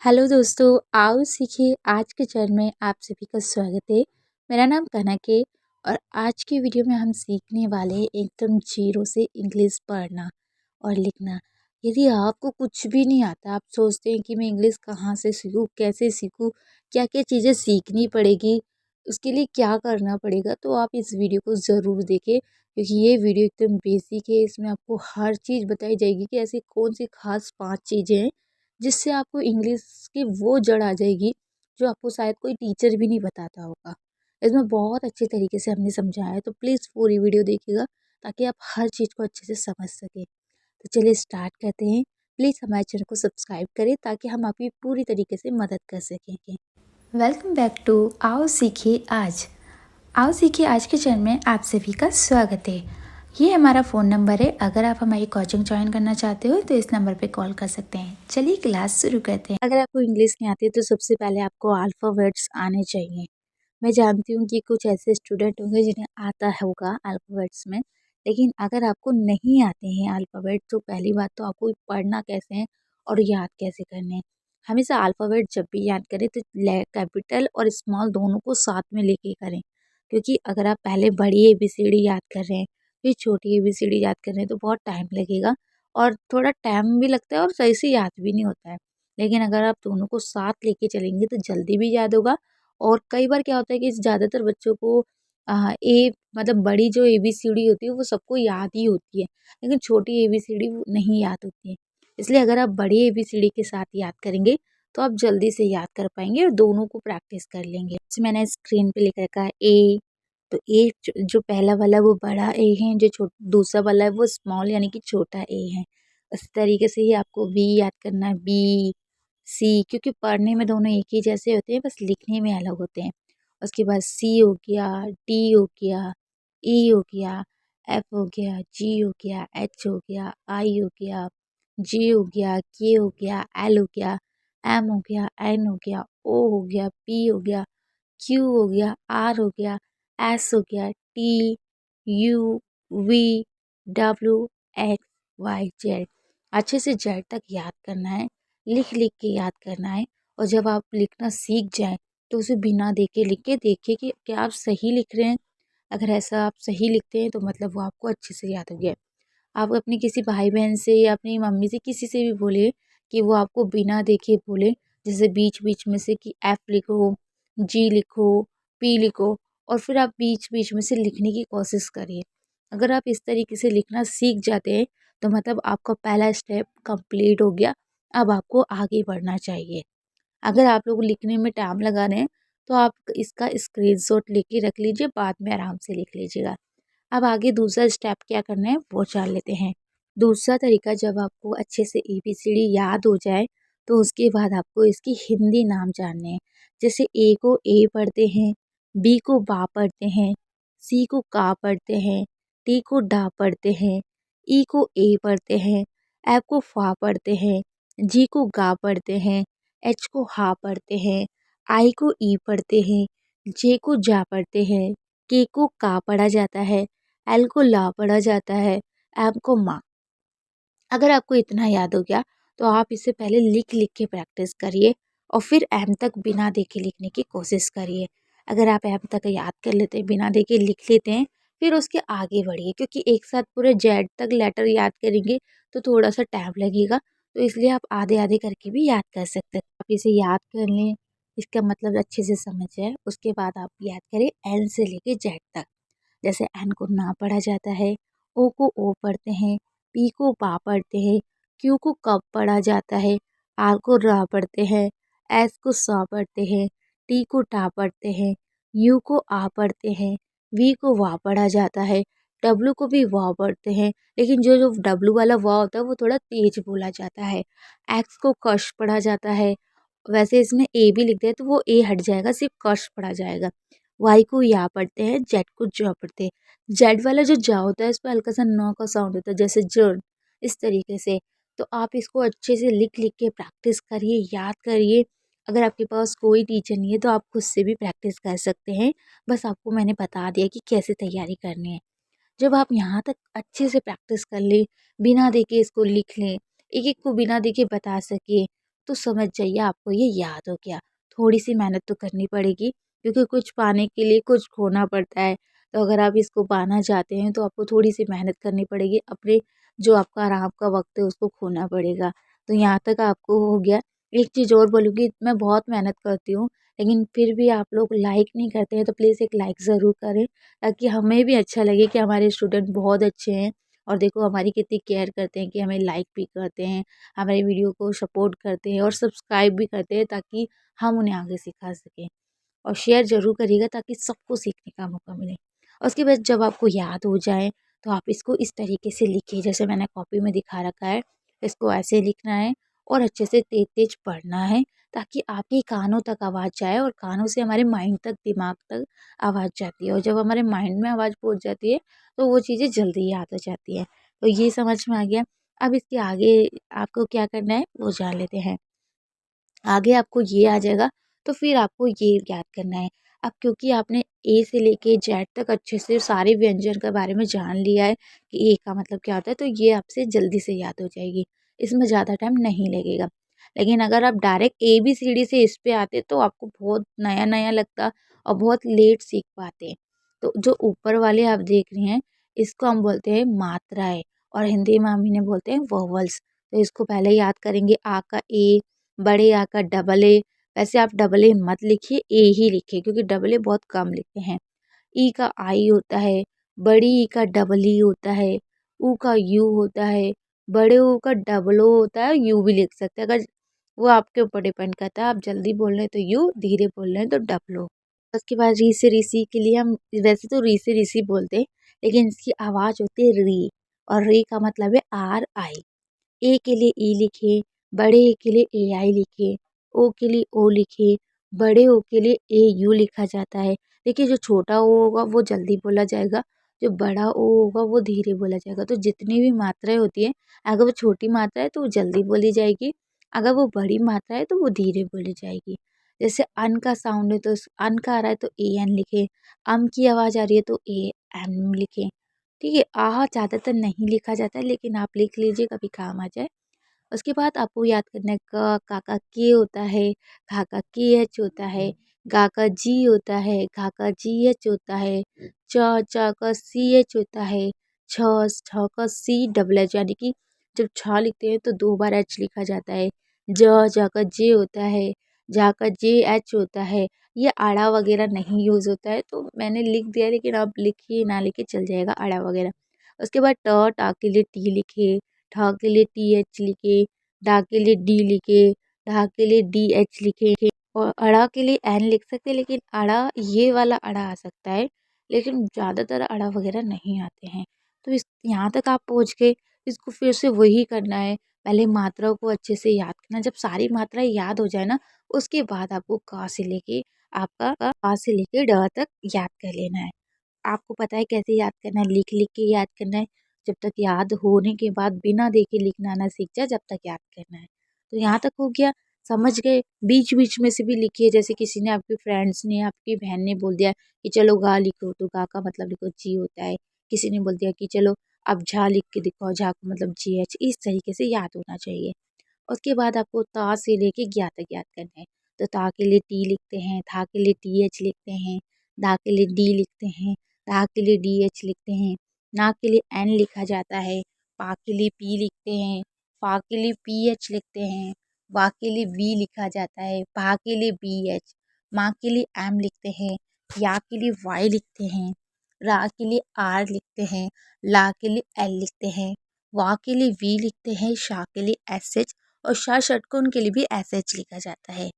Hello दोस्तों, आओ सीखिए आज के चरण में आप सभी का स्वागत है। मेरा नाम कनक है और आज की वीडियो में हम सीखने वाले हैं एकदम जीरो से इंग्लिश पढ़ना और लिखना। यदि आपको कुछ भी नहीं आता, आप सोचते हैं कि मैं इंग्लिश कहाँ से सीखूँ, कैसे सीखूँ, क्या-क्या चीज़ें सीखनी पड़ेगी, उसके लिए क्या करना पड़ेगा, तो आप इस वीडियो को ज़रूर देखें क्योंकि ये वीडियो एकदम बेसिक है। इसमें आपको हर चीज़ बताई जाएगी कि ऐसी कौन सी खास 5 चीज़ें हैं जिससे आपको इंग्लिश की वो जड़ आ जाएगी जो आपको शायद कोई टीचर भी नहीं बताता होगा। इसमें बहुत अच्छे तरीके से हमने समझाया है, तो प्लीज़ पूरी वीडियो देखिएगा ताकि आप हर चीज़ को अच्छे से समझ सकें। तो चलिए स्टार्ट करते हैं। प्लीज़ हमारे चैनल को सब्सक्राइब करें ताकि हम आपकी पूरी तरीके से मदद कर सकें। वेलकम बैक टू आओ सीखिए आज। आओ सीखिए आज के चैनल में आप सभी का स्वागत है। ये हमारा फ़ोन नंबर है। अगर आप हमारी कोचिंग ज्वाइन करना चाहते हो तो इस नंबर पे कॉल कर सकते हैं। चलिए क्लास शुरू करते हैं। अगर आपको इंग्लिश नहीं आती तो सबसे पहले आपको अल्फ़ाबेट्स आने चाहिए। मैं जानती हूँ कि कुछ ऐसे स्टूडेंट होंगे जिन्हें आता होगा अल्फ़ाबेट्स में, लेकिन अगर आपको नहीं आते हैं अल्फ़ाबेट तो पहली बात तो आपको पढ़ना कैसे है और याद कैसे करने हैं। हमेशा अल्फ़ाबेट जब भी याद करें तो कैपिटल और स्मॉल दोनों को साथ में लेके करें, क्योंकि अगर आप पहले बड़ी एबीसीडी याद कर रहे हैं फिर छोटी एबीसीडी याद कर रहे हैं तो बहुत टाइम लगेगा और थोड़ा टाइम भी लगता है और सही से याद भी नहीं होता है। लेकिन अगर आप दोनों को साथ लेके चलेंगे तो जल्दी भी याद होगा। और कई बार क्या होता है कि ज़्यादातर बच्चों को ए मतलब बड़ी जो एबीसीडी होती है वो सबको याद ही होती है, लेकिन छोटी एबीसीडी नहीं याद होती है। इसलिए अगर आप बड़ी एबीसीडी के साथ याद करेंगे तो आप जल्दी से याद कर पाएंगे और दोनों को प्रैक्टिस कर लेंगे। जैसे मैंने स्क्रीन पे लिख रखा है ए, तो ए जो पहला वाला वो बड़ा ए है, जो दूसरा वाला है वो स्मॉल यानी कि छोटा ए है। इस तरीके से ही आपको बी याद करना है, बी सी, क्योंकि पढ़ने में दोनों एक ही जैसे होते हैं, बस लिखने में अलग होते हैं। उसके बाद सी हो गया, डी हो गया, ई हो गया, एफ हो गया, जी हो गया, एच हो गया, आई हो गया, जे हो गया, के हो गया, एल हो गया, एम हो गया, एन हो गया, ओ हो गया, पी हो गया, क्यू हो गया, आर हो गया, एस हो गया, T, U, V, W, X, Y, Z. अच्छे से जेड तक याद करना है, लिख लिख के याद करना है। और जब आप लिखना सीख जाएं तो उसे बिना देखे लिख के देखिए कि क्या आप सही लिख रहे हैं। अगर ऐसा आप सही लिखते हैं तो मतलब वो आपको अच्छे से याद हो गया। आप अपने किसी भाई बहन से या अपनी मम्मी से किसी से भी बोलिए कि वो आपको बिना देखे बोले, जैसे बीच बीच में से कि एफ लिखो, जी लिखो, पी लिखो, और फिर आप बीच बीच में से लिखने की कोशिश करिए। अगर आप इस तरीके से लिखना सीख जाते हैं तो मतलब आपका पहला स्टेप कंप्लीट हो गया। अब आपको आगे बढ़ना चाहिए। अगर आप लोग लिखने में टाइम लगा रहे हैं तो आप इसका स्क्रीनशॉट लेके रख लीजिए, बाद में आराम से लिख लीजिएगा। अब आगे दूसरा स्टेप क्या करना है वो जान लेते हैं। दूसरा तरीका, जब आपको अच्छे से एबीसीडी याद हो जाए तो उसके बाद आपको इसकी हिंदी नाम जानने हैं। जैसे ए को ए पढ़ते हैं, बी को बा पढ़ते हैं, सी को का पढ़ते हैं, टी को डा पढ़ते हैं, ई को ए पढ़ते हैं, एफ को फा पढ़ते हैं, जी को गा पढ़ते हैं, एच को हा पढ़ते हैं, आई को ई पढ़ते हैं, जे को जा पढ़ते हैं, के को का पढ़ा जाता है, एल को ला पढ़ा जाता है, एम को माँ। अगर आपको इतना याद हो गया तो आप इसे पहले लिख लिख के प्रैक्टिस करिए और फिर एम तक बिना देखे लिखने की कोशिश करिए। अगर आप एम तक याद कर लेते हैं, बिना देखे लिख लेते हैं, फिर उसके आगे बढ़िए, क्योंकि एक साथ पूरे जेड तक लेटर याद करेंगे तो थोड़ा सा टाइम लगेगा। तो इसलिए आप आधे आधे करके भी याद कर सकते हैं। आप इसे याद कर लें, इसका मतलब अच्छे से समझ जाए, उसके बाद आप याद करें एन से लेके जेड तक। जैसे एन को ना पढ़ा जाता है, ओ को ओ पढ़ते हैं, पी को पा पढ़ते हैं, क्यू को कब पढ़ा जाता है, आर को रा पढ़ते हैं, एस को सा पढ़ते हैं, टी को टा पढ़ते हैं, यू को आ पढ़ते हैं, वी को वा पढ़ा जाता है, डब्लू को भी वाह पढ़ते हैं, लेकिन जो जो डब्लू वाला वाह होता है वो थोड़ा तेज बोला जाता है। एक्स को कश पढ़ा जाता है। वैसे इसमें ए भी लिख दे तो वो ए हट जाएगा, सिर्फ कश पढ़ा जाएगा। वाई को या पढ़ते हैं, जेड को ज पढ़ते हैं। जेड वाला जो जा होता है इस पे हल्का सा न का साउंड होता है, जैसे जर्न, इस तरीके से। तो आप इसको अच्छे से लिख लिख के प्रैक्टिस करिए, याद करिए। अगर आपके पास कोई टीचर नहीं है तो आप खुद से भी प्रैक्टिस कर सकते हैं। बस आपको मैंने बता दिया कि कैसे तैयारी करनी है। जब आप यहाँ तक अच्छे से प्रैक्टिस कर लें, बिना देखे इसको लिख लें, एक एक को बिना देखे बता सके, तो समझ जाइए आपको ये याद हो गया। थोड़ी सी मेहनत तो करनी पड़ेगी, क्योंकि कुछ पाने के लिए कुछ खोना पड़ता है। तो अगर आप इसको पाना चाहते हैं तो आपको थोड़ी सी मेहनत करनी पड़ेगी, अपने जो आपका आराम का वक्त है उसको खोना पड़ेगा। तो यहाँ तक आपको हो गया। एक चीज़ और बोलूँगी, मैं बहुत मेहनत करती हूँ, लेकिन फिर भी आप लोग लाइक नहीं करते हैं, तो प्लीज़ एक लाइक ज़रूर करें, ताकि हमें भी अच्छा लगे कि हमारे स्टूडेंट बहुत अच्छे हैं और देखो हमारी कितनी केयर करते हैं कि हमें लाइक भी करते हैं, हमारे वीडियो को सपोर्ट करते हैं और सब्सक्राइब भी करते हैं, ताकि हम उन्हें आगे सिखा सकें। और शेयर ज़रूर करिएगा ताकि सबको सीखने का मौका मिले। और उसके बाद जब आपको याद हो जाए तो आप इसको इस तरीके से लिखिए, जैसे मैंने कॉपी में दिखा रखा है। इसको ऐसे लिखना है और अच्छे से तेज-तेज पढ़ना है, ताकि आपके कानों तक आवाज़ जाए और कानों से हमारे माइंड तक, दिमाग तक आवाज़ जाती है। और जब हमारे माइंड में आवाज़ पहुँच जाती है तो वो चीज़ें जल्दी याद हो जाती हैं। तो ये समझ में आ गया। अब इसके आगे आपको क्या करना है वो जान लेते हैं। आगे आपको ये आ जाएगा, तो फिर आपको ये याद करना है। अब क्योंकि आपने ए से लेके जेड तक अच्छे से सारे व्यंजन के बारे में जान लिया है कि ए का मतलब क्या होता है, तो ये आपसे जल्दी से याद हो जाएगी। इसमें ज़्यादा टाइम नहीं लगेगा। लेकिन अगर आप डायरेक्ट ABCD से इस पे आते तो आपको बहुत नया-नया लगता और बहुत लेट सीख पाते। तो जो ऊपर वाले आप देख रहे हैं, इसको हम बोलते हैं मात्राएँ, और हिंदी में हम इन्हें बोलते हैं वोवेल्स। तो इसको पहले याद करेंगे, आ का ए, बड़े आ का डबल ए। वैसे आप डबल ए मत लिखिए, ए ही लिखिए, क्योंकि डबल ए बहुत कम लिखते हैं। ई का आई होता है, बड़ी ई का डबल ई होता है, ऊ का यू होता है, बड़े ऊ का डबल ओ होता है, यू भी लिख सकते हैं। अगर वो आपके ऊपर डिपेंड करता है, आप जल्दी बोल रहे हैं तो यू, धीरे बोल रहे हैं तो डबल ओ। उसके बाद री से ऋषि के लिए हम वैसे तो री से ऋषि बोलते हैं, लेकिन इसकी आवाज़ होती है री, और री का मतलब है RI। ए के लिए ई लिखे, बड़े ए के लिए AI लिखे, ओ के लिए ओ लिखे, बड़े ओ के लिए AU लिखा जाता है। देखिए जो छोटा ओ होगा वो जल्दी बोला जाएगा, जो बड़ा ओ होगा वो धीरे बोला जाएगा। तो जितनी भी मात्राएँ होती हैं, अगर वो छोटी मात्रा है तो वो जल्दी बोली जाएगी, अगर वो बड़ी मात्रा है तो वो धीरे बोली जाएगी। जैसे अन का साउंड है तो अन का आ रहा है तो AN लिखें, की आवाज़ आ रही है तो AM लिखें। ठीक है, आहा ज़्यादातर नहीं लिखा जाता है, लेकिन आप लिख लीजिए, कभी काम आ जाए। उसके बाद आपको याद करना है, क का के होता है, खा का KH होता है, गा का जी होता है, घा का GH होता है, च का CH होता है, छ का C डबल एच, यानी कि जब छ लिखते हैं तो 2 बार H लिखा जाता है। ज का जे होता है, झा का JH होता है। ये आड़ा वगैरह नहीं यूज़ होता है, तो मैंने लिख दिया, लेकिन आप लिखिए ना लिखिए चल जाएगा आड़ा वगैरह। उसके बाद टा के लिए टी लिखे, ठ के लिए TH लिखे, डा के लिए डी लिखे, ढा के लिए DH लिखे, और अड़ा के लिए एन लिख सकते हैं, लेकिन अड़ा ये वाला अड़ा आ सकता है, लेकिन ज़्यादातर अड़ा वगैरह नहीं आते हैं। तो इस यहाँ तक आप पहुँच गए। इसको फिर से वही करना है, पहले मात्राओं को अच्छे से याद करना। जब सारी मात्राएँ याद हो जाए ना, उसके बाद आपको क से लेके आपका आ से लेके ड तक याद कर लेना है। आपको पता है कैसे याद करना है, लिख-लिख के याद करना है। जब तक याद होने के बाद बिना देखे लिखना ना सीख जाए, जब तक याद करना है। तो यहाँ तक हो गया, समझ गए? बीच-बीच में से भी लिखिए, जैसे किसी ने, आपके फ्रेंड्स ने, आपकी बहन ने बोल दिया कि चलो गा लिखो, तो गा का मतलब लिखो जी होता है। किसी ने बोल दिया कि चलो अब झा लिख के दिखाओ, झा का मतलब GH। इस तरीके से याद होना चाहिए। उसके बाद आपको ता से लेके ज्ञा तक याद करना है। तो ता के लिए टी लिखते हैं, था के लिए TH लिखते हैं, दा के लिए डी लिखते हैं, रा के लिए DH लिखते हैं, ना के लिए एन लिखा जाता है, पा के लिए पी लिखते हैं, फा के लिए PH लिखते हैं, वा के लिए वी लिखा जाता है, भा के लिए BH, माँ के लिए एम लिखते हैं, या के लिए वाई लिखते हैं, रा के लिए आर लिखते हैं, ला के लिए एल लिखते हैं, वा के लिए वी लिखते हैं, शा के लिए SH, और शा षटकोण के लिए भी SH लिखा जाता है।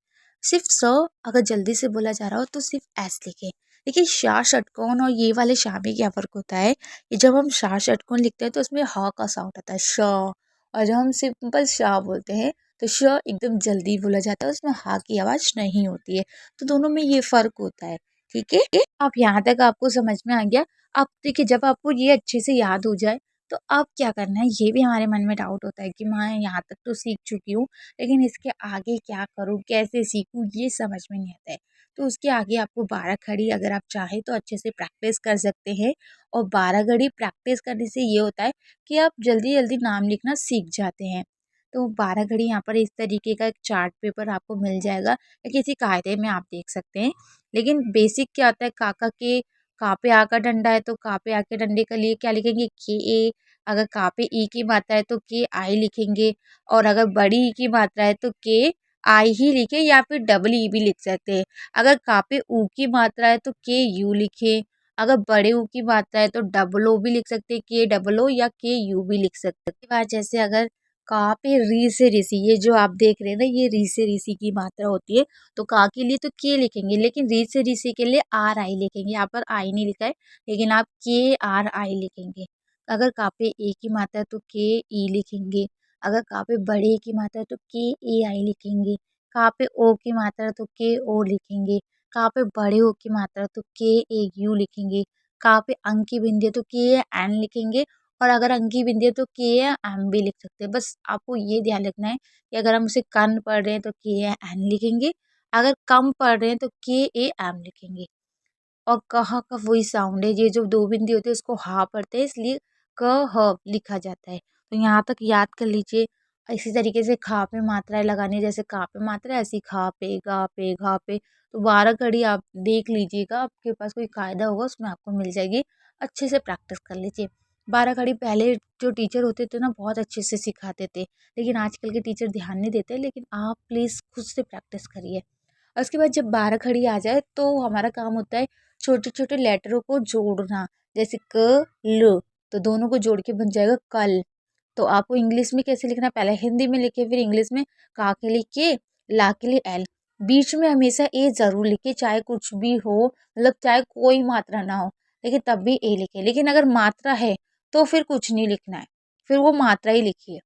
सिर्फ स अगर जल्दी से बोला जा रहा हो तो सिर्फ एस लिखें। देखिए शा षटकोण और ये वाले शा में क्या फ़र्क होता है कि जब हम शा षटकोण लिखते हैं तो उसमें ह का साउंड आता है श, और जब हम सिंपल शा बोलते हैं तो श एकदम जल्दी बोला जाता है, उसमें हा की आवाज़ नहीं होती है। तो दोनों में ये फ़र्क होता है, ठीक है? अब यहाँ तक आपको समझ में आ गया। अब देखिए जब आपको ये अच्छे से याद हो जाए तो अब क्या करना है, ये भी हमारे मन में डाउट होता है कि मैं यहाँ तक तो सीख चुकी हूँ, लेकिन इसके आगे क्या करूँ, कैसे सीखूँ, ये समझ में नहीं आता है। तो उसके आगे आपको 12 खड़ी अगर आप चाहें तो अच्छे से प्रैक्टिस कर सकते हैं, और 12 घड़ी प्रैक्टिस करने से ये होता है कि आप जल्दी-जल्दी नाम लिखना सीख जाते हैं। तो 12 घड़ी यहाँ पर इस तरीके का एक चार्ट पेपर आपको मिल जाएगा या किसी कायदे में आप देख सकते हैं। लेकिन बेसिक क्या होता है, काका के का पे आ का डंडा है तो का पे आ के डंडे के लिए क्या लिखेंगे, के ए। अगर का पे ई की मात्रा है तो के आई लिखेंगे। और अगर बड़ी ई की मात्रा है तो के आई ही लिखे या फिर डबल ई भी लिख सकते हैं। अगर का पे ऊ की मात्रा है तो के यू लिखे। अगर बड़े ऊ की मात्रा है तो डबल ओ भी लिख सकते हैं, के डबल ओ या के यू भी लिख सकते हैं। उसके बाद जैसे अगर का पे री से ऋषि, ये जो आप देख रहे हैं ना, ये री से ऋषि की मात्रा होती है। तो का के लिए तो के लिखेंगे, लेकिन री से ऋषि के लिए आर आई लिखेंगे। यहाँ पर आई नहीं लिखा है, लेकिन आप के आर आई लिखेंगे। अगर का पे ए की मात्रा है तो के ई लिखेंगे। अगर का पे बड़े ए की मात्रा है तो के ए आई लिखेंगे। का पे ओ की मात्रा है तो के ओ लिखेंगे। का पे बड़े ओ की मात्रा है तो के ए यू लिखेंगे। का पे अंक की बिंदी है तो के एन लिखेंगे। और अगर अंकी बिंदी है तो के या एम भी लिख सकते हैं। बस आपको ये ध्यान रखना है कि अगर हम उसे कन पढ़ रहे हैं तो के या एन लिखेंगे। अगर कम पढ़ रहे हैं तो के ए एम लिखेंगे। और कह का वही साउंड है, ये जो दो बिंदी होती है उसको हा पढ़ते हैं, इसलिए क ह लिखा जाता है। तो यहाँ तक याद कर लीजिए। इसी तरीके से खा पे मात्राएं लगानी है, जैसे का पे मात्रा है ऐसी खा पे गा पे घा पे। तो 12 घड़ी आप देख लीजिएगा, आपके पास कोई कायदा होगा उसमें आपको मिल जाएगी। अच्छे से प्रैक्टिस कर लीजिए। 12 घड़ी पहले जो टीचर होते थे ना बहुत अच्छे से सिखाते थे, लेकिन आजकल के टीचर ध्यान नहीं देते। लेकिन आप प्लीज़ खुद से प्रैक्टिस करिए। और उसके बाद जब 12 खड़ी आ जाए तो हमारा काम होता है छोटे छोटे लेटरों को जोड़ना। जैसे क ल, तो दोनों को जोड़ के बन जाएगा कल। तो आपको इंग्लिश में कैसे लिखना है, पहले हिंदी में लिखे फिर इंग्लिश में। का के लिए के, ला के लिए एल। बीच में हमेशा ए जरूर लिखे, चाहे कुछ भी हो, मतलब चाहे कोई मात्रा ना हो, लेकिन तब भी ए लिखे। लेकिन अगर मात्रा है तो फिर कुछ नहीं लिखना है, फिर वो मात्रा ही लिखिए।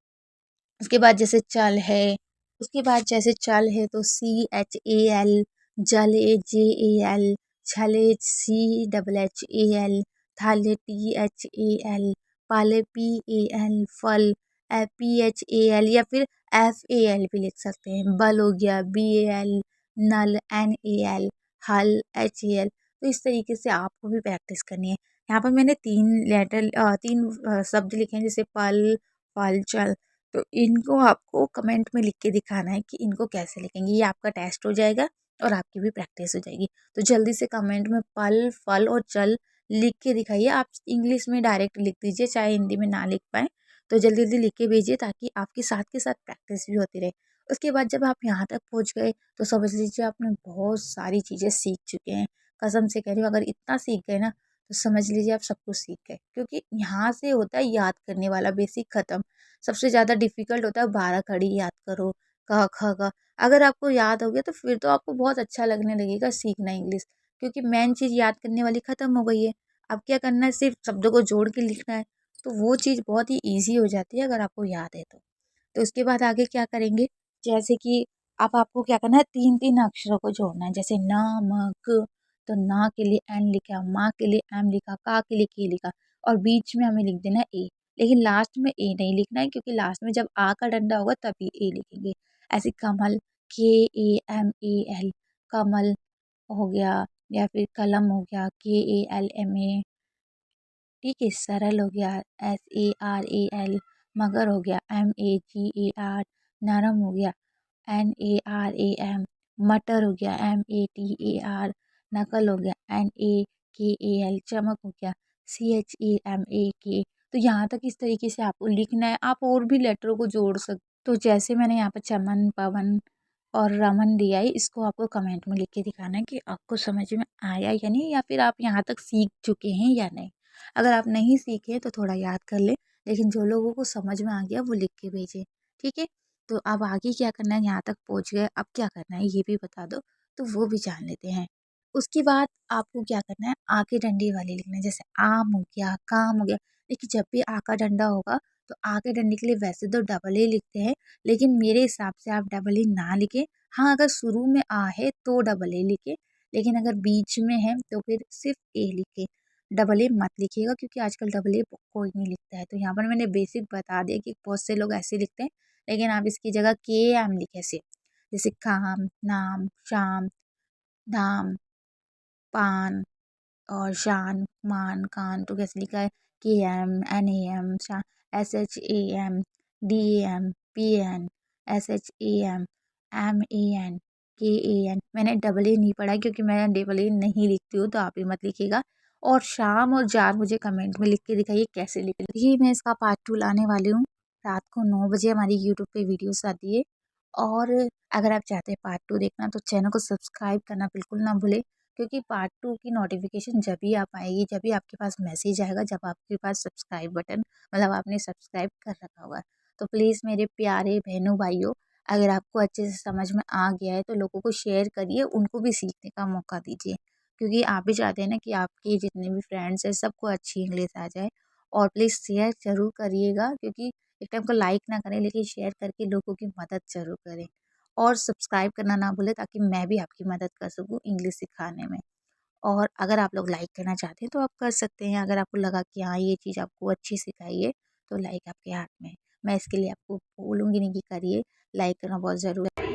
उसके बाद जैसे चल है, उसके बाद जैसे चल है तो CHAL, जल JAL, छले CHHAL, थाले THAL, पाले PAL, फल PHAL या फिर FAL भी लिख सकते हैं। बल हो गया BAL, नल NAL, हल HAL। तो इस तरीके से आपको भी प्रैक्टिस करनी है। यहाँ पर मैंने तीन शब्द लिखे हैं, जैसे पल फल चल। तो इनको आपको कमेंट में लिख के दिखाना है कि इनको कैसे लिखेंगे। ये आपका टेस्ट हो जाएगा और आपकी भी प्रैक्टिस हो जाएगी। तो जल्दी से कमेंट में पल फल और चल लिख के दिखाइए। आप इंग्लिश में डायरेक्ट लिख दीजिए, चाहे हिंदी में ना लिख पाए तो जल्दी जल्दी लिख के भेजिए, ताकि आपके साथ के साथ प्रैक्टिस भी होती रहे। उसके बाद जब आप यहाँ तक पहुँच गए तो समझ लीजिए आपने बहुत सारी चीज़ें सीख चुके हैं। कसम से कह रही हूँ, अगर इतना सीख गए ना तो समझ लीजिए आप सब कुछ सीख गए। क्योंकि यहाँ से होता है याद करने वाला बेसिक खत्म। सबसे ज़्यादा डिफ़िकल्ट होता है 12 खड़ी याद करो, क, ख, ग। अगर आपको याद हो गया तो फिर तो आपको बहुत अच्छा लगने लगेगा सीखना इंग्लिश, क्योंकि मेन चीज़ याद करने वाली ख़त्म हो गई है। अब क्या करना है, सिर्फ शब्दों को जोड़ के लिखना है। तो वो चीज़ बहुत ही ईज़ी हो जाती है अगर आपको याद है तो। तो उसके बाद आगे क्या करेंगे, जैसे कि अब आपको क्या करना है, 3-3 अक्षरों को जोड़ना है। जैसे न, म, क। तो ना के लिए एन लिखा, मा के लिए एम लिखा, का के लिए के लिखा, और बीच में हमें लिख देना है ए। लेकिन लास्ट में ए नहीं लिखना है, क्योंकि लास्ट में जब आ का डंडा होगा तभी ए लिखेंगे। ऐसे कमल, KAMAL, कमल हो गया, या फिर कलम हो गया, KALMA। ठीक है, सरल हो गया, SARAL। मगर हो गया, MAGAR। नरम हो गया, NARAM। मटर हो गया, MATAR। नकल हो गया, NAKAL। चमक हो गया, CHAMAK। तो यहाँ तक इस तरीके से आपको लिखना है। आप और भी लेटरों को जोड़ सकते। तो जैसे मैंने यहाँ पर चमन, पवन और रमन दिया है, इसको आपको कमेंट में लिख के दिखाना है कि आपको समझ में आया या नहीं, या फिर आप यहाँ तक सीख चुके हैं या नहीं। अगर आप नहीं सीखे तो थोड़ा याद कर लें, लेकिन जो लोगों को समझ में आ गया वो लिख के भेजें। ठीक है। तो अब आगे क्या करना है, यहाँ तक पहुँच गए, अब क्या करना है ये भी बता दो, तो वो भी जान लेते हैं। उसके बाद आपको क्या करना है, आ के डंडे वाले लिखना है। जैसे आम हो गया, काम हो गया। देखिए, जब भी आ का डंडा होगा तो आ के डंडे के लिए वैसे तो डबल ए लिखते हैं, लेकिन मेरे हिसाब से आप डबल ए ना लिखें। हाँ, अगर शुरू में आ है तो डबल ए लिखे, लेकिन अगर बीच में है तो फिर सिर्फ ए लिखे। डबल ए मत लिखिएगा, क्योंकि आजकल डबल ए कोई नहीं लिखता है। तो यहाँ पर मैंने बेसिक बता दिया कि बहुत से लोग ऐसे लिखते हैं, लेकिन आप इसकी जगह के एम लिखे से। जैसे काम, नाम, शाम, धाम, पान और शान, मान, कान। तो कैसे लिखा है, KM, NAM, SHAM, DAM। PAN, SHAMAN, मैंने डबल ए नहीं पढ़ा क्योंकि मैं डबल ए नहीं लिखती हूँ, तो आप भी मत लिखिएगा। और शाम और जार मुझे कमेंट में लिख के दिखाइए कैसे लिख ही मैं इसका पार्ट 2 लाने वाली हूँ। रात को 9 बजे हमारी यूट्यूब पे वीडियोस आती है। और अगर आप चाहते हैं पार्ट 2 देखना तो चैनल को सब्सक्राइब करना बिल्कुल ना भूलें, क्योंकि पार्ट 2 की नोटिफिकेशन जब भी आप आएगी, जब भी आपके पास मैसेज आएगा, जब आपके पास सब्सक्राइब बटन मतलब आपने सब्सक्राइब कर रखा होगा। तो प्लीज़ मेरे प्यारे बहनों भाइयों, अगर आपको अच्छे से समझ में आ गया है तो लोगों को शेयर करिए, उनको भी सीखने का मौका दीजिए, क्योंकि आप भी चाहते हैं ना कि आपके जितने भी फ्रेंड्स हैं सबको अच्छी इंग्लिश आ जाए। और प्लीज़ शेयर ज़रूर करिएगा, क्योंकि एक टाइम को लाइक ना करें लेकिन शेयर करके लोगों की मदद ज़रूर करें। और सब्सक्राइब करना ना भूलें, ताकि मैं भी आपकी मदद कर सकूँ इंग्लिश सिखाने में। और अगर आप लोग लाइक करना चाहते हैं तो आप कर सकते हैं, अगर आपको लगा कि हाँ ये चीज़ आपको अच्छी सिखाई है तो लाइक आपके हाथ में है। मैं इसके लिए आपको बोलूँगी नहीं कि करिए, लाइक करना बहुत ज़रूरी है।